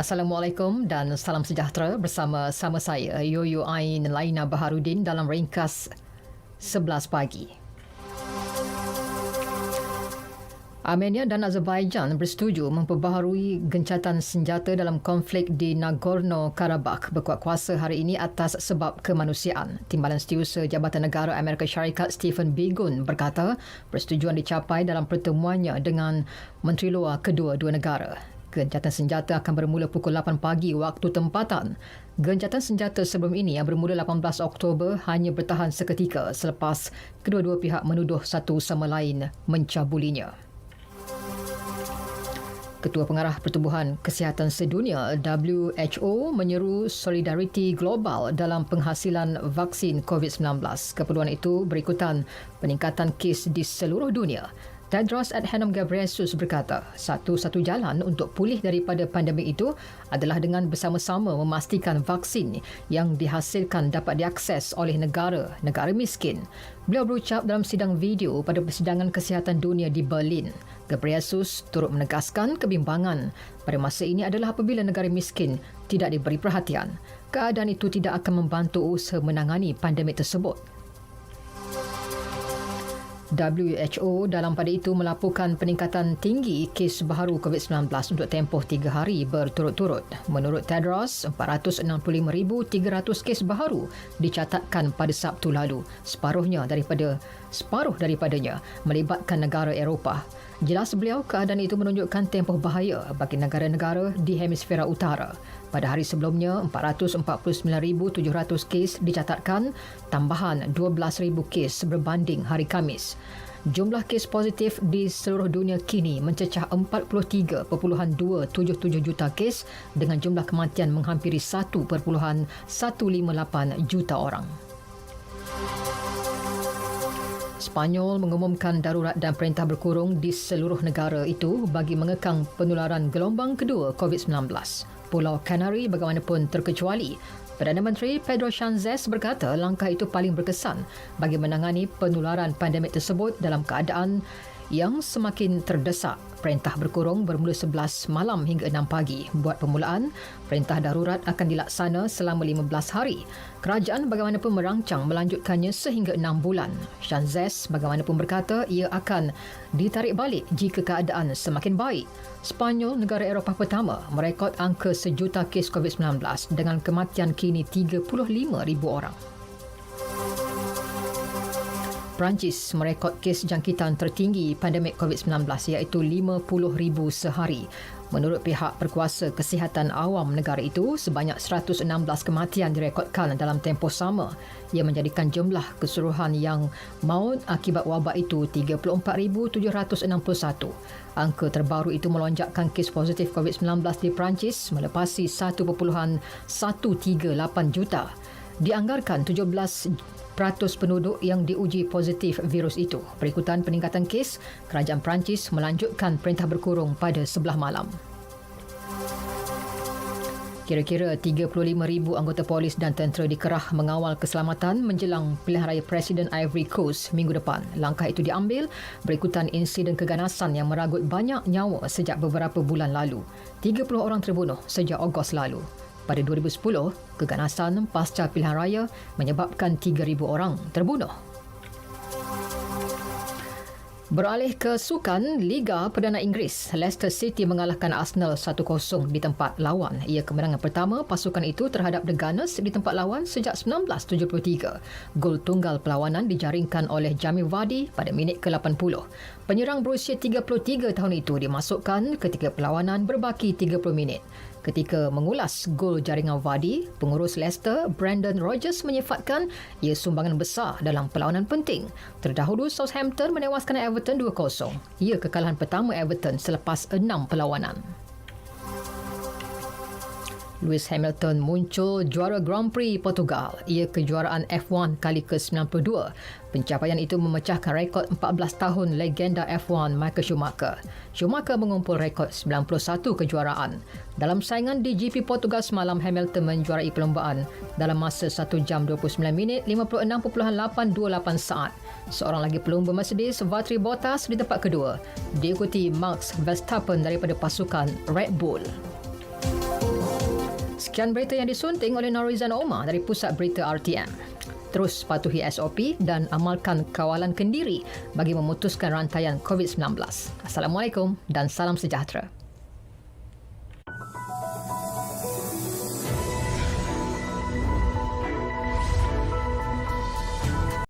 Assalamualaikum dan salam sejahtera bersama saya Yoyo Ain Laina Baharudin dalam ringkas 11 pagi. Armenia dan Azerbaijan bersetuju memperbaharui gencatan senjata dalam konflik di Nagorno-Karabakh berkuat kuasa hari ini atas sebab kemanusiaan. Timbalan Setiausaha Jabatan Negara Amerika Syarikat Stephen Biegun berkata persetujuan dicapai dalam pertemuannya dengan Menteri Luar kedua-dua negara. Gencatan senjata akan bermula pukul 8 pagi waktu tempatan. Gencatan senjata sebelum ini yang bermula 18 Oktober hanya bertahan seketika selepas kedua-dua pihak menuduh satu sama lain mencabulinya. Ketua Pengarah Pertubuhan Kesihatan Sedunia WHO menyeru solidariti global dalam penghasilan vaksin COVID-19. Keperluan itu berikutan peningkatan kes di seluruh dunia. Tedros Adhanom Ghebreyesus berkata, satu-satu jalan untuk pulih daripada pandemik itu adalah dengan bersama-sama memastikan vaksin yang dihasilkan dapat diakses oleh negara-negara miskin. Beliau berucap dalam sidang video pada Persidangan Kesihatan Dunia di Berlin. Ghebreyesus turut menegaskan kebimbangan pada masa ini adalah apabila negara miskin tidak diberi perhatian. Keadaan itu tidak akan membantu usaha menangani pandemik tersebut. WHO dalam pada itu melaporkan peningkatan tinggi kes baharu COVID-19 untuk tempoh 3 hari berturut-turut. Menurut Tedros, 465,300 kes baharu dicatatkan pada Sabtu lalu. Separuh daripadanya melibatkan negara Eropah. Jelas beliau, keadaan itu menunjukkan tempoh bahaya bagi negara-negara di hemisfera utara. Pada hari sebelumnya, 449,700 kes dicatatkan, tambahan 12,000 kes berbanding hari Khamis. Jumlah kes positif di seluruh dunia kini mencecah 43.277 juta kes dengan jumlah kematian menghampiri 1.158 juta orang. Spanyol mengumumkan darurat dan perintah berkurung di seluruh negara itu bagi mengekang penularan gelombang kedua COVID-19. Pulau Canary bagaimanapun terkecuali. Perdana Menteri Pedro Sánchez berkata langkah itu paling berkesan bagi menangani penularan pandemik tersebut dalam keadaan yang semakin terdesak. Perintah berkurung bermula 11 malam hingga 6 pagi. Buat permulaan, perintah darurat akan dilaksana selama 15 hari. Kerajaan bagaimanapun merancang melanjutkannya sehingga 6 bulan. Sánchez bagaimanapun berkata ia akan ditarik balik jika keadaan semakin baik. Spanyol, negara Eropah pertama, merekod angka sejuta kes COVID-19 dengan kematian kini 35,000 orang. Perancis merekod kes jangkitan tertinggi pandemik COVID-19 iaitu 50,000 sehari. Menurut pihak berkuasa kesihatan awam negara itu, sebanyak 116 kematian direkodkan dalam tempoh sama. Ia menjadikan jumlah keseluruhan yang maut akibat wabak itu 34,761. Angka terbaru itu melonjakkan kes positif COVID-19 di Perancis melepasi 1.138 juta. Dianggarkan 17% penduduk yang diuji positif virus itu. Berikutan peningkatan kes, kerajaan Perancis melanjutkan perintah berkurung pada sebelah malam. Kira-kira 35,000 anggota polis dan tentera dikerah mengawal keselamatan menjelang pilihan raya Presiden Ivory Coast minggu depan. Langkah itu diambil berikutan insiden keganasan yang meragut banyak nyawa sejak beberapa bulan lalu. 30 orang terbunuh sejak Ogos lalu. Pada 2010, keganasan pasca pilihan raya menyebabkan 3,000 orang terbunuh. Beralih ke sukan, Liga Perdana Inggeris, Leicester City mengalahkan Arsenal 1-0 di tempat lawan. Ia kemenangan pertama pasukan itu terhadap The Gunners di tempat lawan sejak 1973. Gol tunggal perlawanan dijaringkan oleh Jamie Vardy pada minit ke-80. Penyerang berusia 33 tahun itu dimasukkan ketika perlawanan berbaki 30 minit. Ketika mengulas gol jaringan Vardy, pengurus Leicester, Brendan Rodgers menyifatkan ia sumbangan besar dalam perlawanan penting. Terdahulu Southampton menewaskan Everton 2-0. Ia kekalahan pertama Everton selepas 6 perlawanan. Lewis Hamilton muncul juara Grand Prix Portugal. Ia kejuaraan F1 kali ke-92. Pencapaian itu memecahkan rekod 14 tahun legenda F1 Michael Schumacher. Schumacher mengumpul rekod 91 kejuaraan. Dalam saingan di GP Portugal semalam, Hamilton menjuarai perlombaan dalam masa 1 jam 29 minit 56.828 saat. Seorang lagi pelumba Mercedes, Valtteri Bottas, di tempat kedua. Diikuti Max Verstappen daripada pasukan Red Bull. Sekian berita yang disunting oleh Norizan Omar dari Pusat Berita RTM. Terus patuhi SOP dan amalkan kawalan kendiri bagi memutuskan rantaian COVID-19. Assalamualaikum dan salam sejahtera.